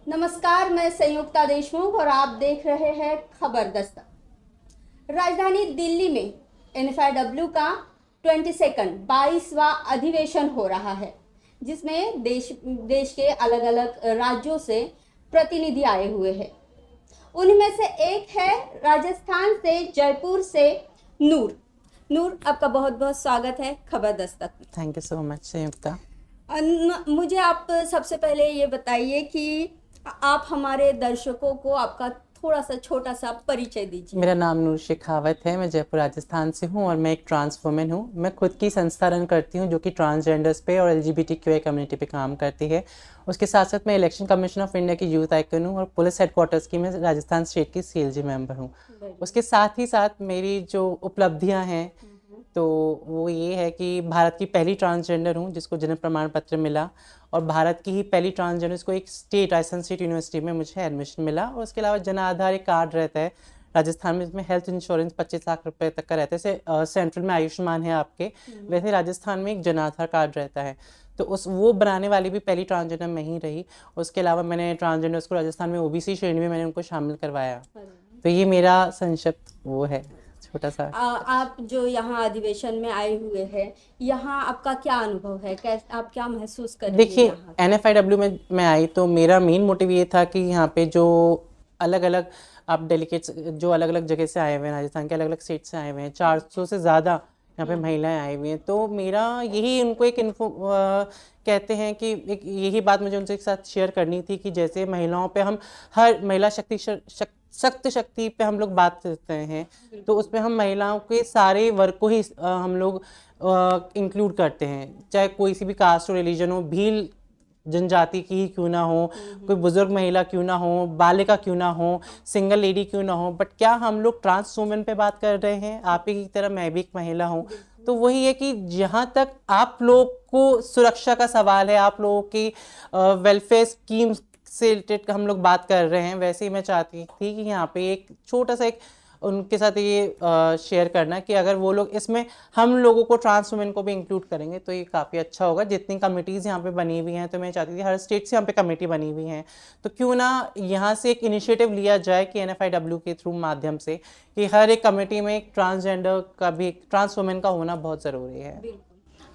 नमस्कार, मैं संयुक्ता देशमुख और आप देख रहे हैं खबर दस्तक। राजधानी दिल्ली में NFIW का 22वां अधिवेशन हो रहा है, जिसमें देश के अलग अलग राज्यों से प्रतिनिधि आए हुए हैं। उनमें से एक है राजस्थान से, जयपुर से नूर। नूर, आपका बहुत बहुत स्वागत है खबर दस्तक में। थैंक यू सो मच संयुक्ता। मुझे आप सबसे पहले ये बताइए कि आप हमारे दर्शकों को आपका थोड़ा सा छोटा सा परिचय दीजिए। मेरा नाम नूर शेखावत है, मैं जयपुर राजस्थान से हूँ और मैं एक ट्रांस वुमेन हूँ। मैं खुद की संस्था रन करती हूँ जो कि ट्रांसजेंडर्स पे और LGBTQI कम्युनिटी पे काम करती है। उसके साथ साथ मैं इलेक्शन कमीशन ऑफ इंडिया की यूथ आइकन हूँ और पुलिस हेडक्वार्टर्स की मैं राजस्थान स्टेट की CLG मेंबर हूँ। उसके साथ ही साथ मेरी जो उपलब्धियाँ हैं तो वो ये है कि भारत की पहली ट्रांसजेंडर हूँ जिसको जन्म प्रमाण पत्र मिला, और भारत की ही पहली ट्रांसजेंडर जिसको एक राजस्थान स्टेट यूनिवर्सिटी में मुझे एडमिशन मिला। और उसके अलावा जन आधार एक कार्ड रहता है राजस्थान में, इसमें हेल्थ इंश्योरेंस 25 लाख रुपए तक का रहता है। जैसे सेंट्रल में आयुष्मान है आपके, वैसे राजस्थान में एक जन आधार कार्ड रहता है। तो वो बनाने वाली भी पहली ट्रांसजेंडर मैं ही रही। उसके अलावा मैंने ट्रांसजेंडर्स को राजस्थान में OBC श्रेणी में मैंने उनको शामिल करवाया। तो ये मेरा संक्षिप्त वो है छोटा सा। आप जो यहाँ अधिवेशन में आए हुए हैं, यहाँ आपका क्या अनुभव है? कैसे आप क्या महसूस कर रही हैं? देखिए, यहाँ NFIW में मैं आई तो मेरा मेन मोटिव ये था कि यहाँ पे जो अलग अलग आप डेलीगेट्स जो अलग अलग जगह से आए हुए हैं, राजस्थान के अलग अलग स्टेट से आए हुए हैं, 400 से ज़्यादा यहाँ पे महिलाएं आई हुई हैं। तो मेरा यही उनको एक कहते हैं कि एक यही बात मुझे उनसे एक साथ शेयर करनी थी कि जैसे महिलाओं पे हम हर महिला सख्त शक्ति पे हम लोग बात करते हैं, तो उसमें हम महिलाओं के सारे वर्ग को ही हम लोग इंक्लूड करते हैं, चाहे कोई सी भी कास्ट और रिलीजन हो, भील जनजाति की ही क्यों ना हो, कोई बुजुर्ग महिला क्यों ना हो, बालिका क्यों ना हो, सिंगल लेडी क्यों ना हो। बट क्या हम लोग ट्रांस वुमेन पे बात कर रहे हैं? आप ही की तरह मैं भी एक महिला हूँ। तो वही है कि जहाँ तक आप लोग को सुरक्षा का सवाल है, आप लोगों की वेलफेयर स्कीम्स से रिलेटेड हम लोग बात कर रहे हैं, वैसे ही मैं चाहती थी कि यहाँ पे एक छोटा सा एक उनके साथ ये शेयर करना कि अगर वो लोग इसमें हम लोगों को, ट्रांस वुमेन को भी इंक्लूड करेंगे तो ये काफ़ी अच्छा होगा। जितनी कमिटीज़ यहाँ पे बनी हुई हैं, तो मैं चाहती थी हर स्टेट से यहाँ पे कमेटी बनी हुई हैं, तो क्यों ना यहाँ से एक इनिशिएटिव लिया जाए कि NFIW के थ्रू माध्यम से कि हर एक कमेटी में एक ट्रांसजेंडर का भी, ट्रांस वुमेन का होना बहुत ज़रूरी है।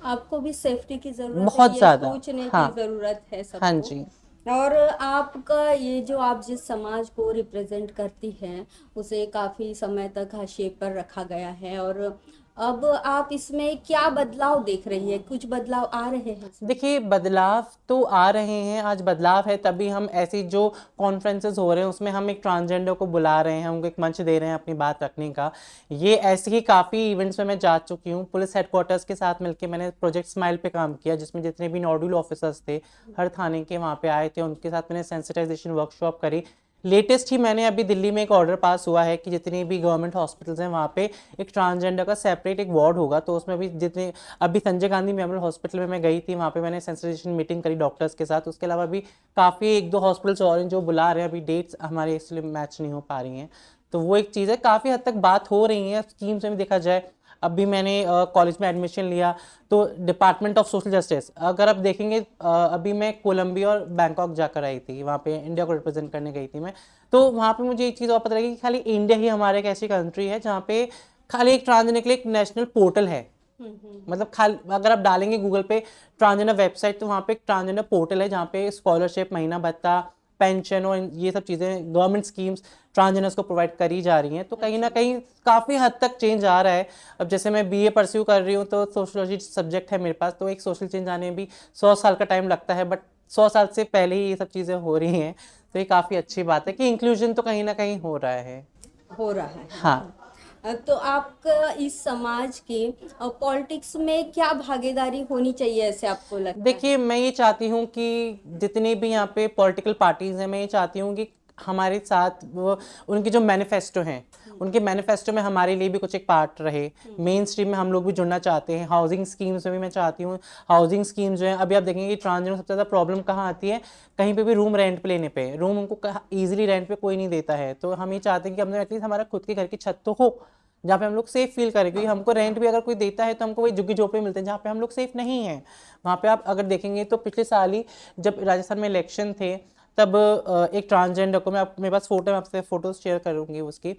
आपको भी सेफ्टी की जरूरत बहुत है, ज़्यादा। सोचने हाँ, की जरूरत है सबको। हाँ जी। और आपका ये जो आप जिस समाज को रिप्रेजेंट करती हैं, उसे काफ़ी समय तक हाशिए पर रखा गया है, और अब आप इसमें क्या बदलाव देख रही है? कुछ बदलाव आ रहे हैं इसमें? देखिए, बदलाव तो आ रहे हैं। आज बदलाव है तभी हम ऐसी जो कॉन्फ्रेंसेस हो रहे हैं उसमें हम एक ट्रांसजेंडर को बुला रहे हैं, उनको एक मंच दे रहे हैं अपनी बात रखने का। ये ऐसे ही काफ़ी इवेंट्स में मैं जा चुकी हूँ। पुलिस हेडक्वार्टर्स के साथ मिलकर मैंने प्रोजेक्ट स्माइल पे काम किया, जिसमें जितने भी नोडल ऑफिसर्स थे हर थाने के वहाँ पे आए थे, उनके साथ मैंने सेंसिटाइजेशन वर्कशॉप करी। लेटेस्ट ही मैंने अभी दिल्ली में एक ऑर्डर पास हुआ है कि जितनी भी गवर्नमेंट हॉस्पिटल्स हैं वहाँ पे एक ट्रांसजेंडर का सेपरेट एक वार्ड होगा। तो उसमें भी जितने अभी संजय गांधी मेमोरियल हॉस्पिटल में मैं गई थी, वहाँ पे मैंने सेंसिटाइजेशन मीटिंग करी डॉक्टर्स के साथ। उसके अलावा भी काफ़ी 1-2 हॉस्पिटल्स और हैं जो बुला रहे हैं, अभी डेट्स हमारे इसलिए मैच नहीं हो पा रही हैं। तो वो एक चीज़ है, काफ़ी हद तक बात हो रही है। स्कीम्स में भी देखा जाए, अभी मैंने कॉलेज में एडमिशन लिया तो डिपार्टमेंट ऑफ सोशल जस्टिस, अगर आप देखेंगे अभी मैं कोलंबिया और बैंकॉक जाकर आई थी, वहाँ पे इंडिया को रिप्रेजेंट करने गई थी मैं। तो वहाँ पे मुझे एक चीज़ और पता लगी कि खाली इंडिया ही हमारे एक ऐसी कंट्री है जहाँ पे खाली एक ट्रांसजेंडर के लिए एक नेशनल पोर्टल है। मतलब खाली अगर आप डालेंगे गूगल पे ट्रांसजेंडर वेबसाइट, तो वहाँ पे एक ट्रांसजेंडर पोर्टल है जहाँ पे स्कॉलरशिप, महीना भत्ता, पेंशन और ये सब चीज़ें, गवर्नमेंट स्कीम्स ट्रांसजेंडर्स को प्रोवाइड करी जा रही हैं। तो कहीं ना कहीं काफ़ी हद तक चेंज आ रहा है। अब जैसे मैं BA परस्यू कर रही हूँ तो सोशोलॉजी सब्जेक्ट है मेरे पास, तो एक सोशल चेंज आने में भी 100 साल का टाइम लगता है, बट 100 साल से पहले ही ये सब चीज़ें हो रही हैं। तो ये काफ़ी अच्छी बात है कि इंक्लूजन तो कहीं ना कहीं हो रहा है। हाँ। तो आपका इस समाज की पॉलिटिक्स में क्या भागीदारी होनी चाहिए, ऐसे आपको लगता है? देखिए, मैं ये चाहती हूँ कि जितनी भी यहाँ पे पॉलिटिकल पार्टीज हैं, मैं ये चाहती हूँ कि हमारे साथ वो उनके जो मैनिफेस्टो हैं, उनके मैनिफेस्टो में हमारे लिए भी कुछ एक पार्ट रहे। मेन स्ट्रीम में हम लोग भी जुड़ना चाहते हैं। हाउसिंग स्कीम्स में भी मैं चाहती हूँ, हाउसिंग स्कीम्स जो हैं, अभी आप देखेंगे कि ट्रांसजेंडर सबसे ज़्यादा प्रॉब्लम कहाँ आती है, कहीं पे भी रूम रेंट पे लेने पे। रूम उनको ईजिली रेंट पे कोई नहीं देता है। तो हम ये चाहते हैं कि हमने एटलीस्ट हमारा खुद के घर की छत तो हो जहाँ पे हम लोग सेफ फील करें, क्योंकि हमको रेंट भी अगर कोई देता है तो हमको वही झुग्गी झोपड़े मिलते हैं जहाँ पे हम लोग सेफ नहीं हैं। वहाँ पे आप अगर देखेंगे तो पिछले साल ही जब राजस्थान में इलेक्शन थे तब एक ट्रांसजेंडर को, मैं मेरे पास फोटो, मैं आपसे फोटोज शेयर करूंगी उसकी,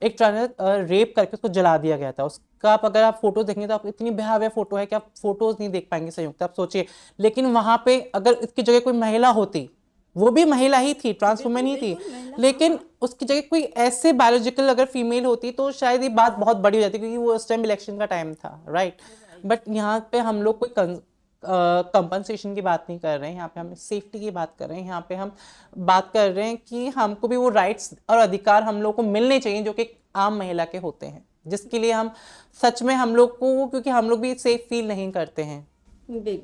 एक ट्रांसजेंडर रेप करके उसको जला दिया गया था। उसका आप अगर आप फोटो देखेंगे तो आप इतनी भयावह फोटो है कि आप फोटोज नहीं देख पाएंगे संयुक्त, आप सोचिए। लेकिन वहां पे अगर इसकी जगह कोई महिला होती, वो भी महिला ही थी, ट्रांसवुमन ही थी, लेकिन उसकी जगह कोई ऐसे बायोलॉजिकल अगर फीमेल होती तो शायद ये बात बहुत बड़ी हो जाती, क्योंकि वो उस टाइम इलेक्शन का टाइम था, राइट। बट यहाँ पे हम लोग कोई कंपनसेशन की बात नहीं कर रहे हैं, यहाँ पे हम सेफ्टी की बात कर रहे हैं, यहाँ पे हम बात कर रहे हैं कि हमको भी वो राइट्स और अधिकार हम लोग को मिलने चाहिए जो कि एक आम महिला के होते हैं, जिसके लिए हम सच में हम लोग को, क्योंकि हम लोग भी सेफ फील नहीं करते हैं। बिल्कुल।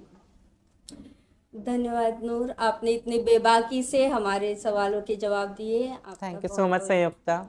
धन्यवाद नूर, आपने इतनी बेबाकी से हमारे सवालों के जवाब दिए। आपका थैंक यू सो बहुत मच बहुत संयुक्ता।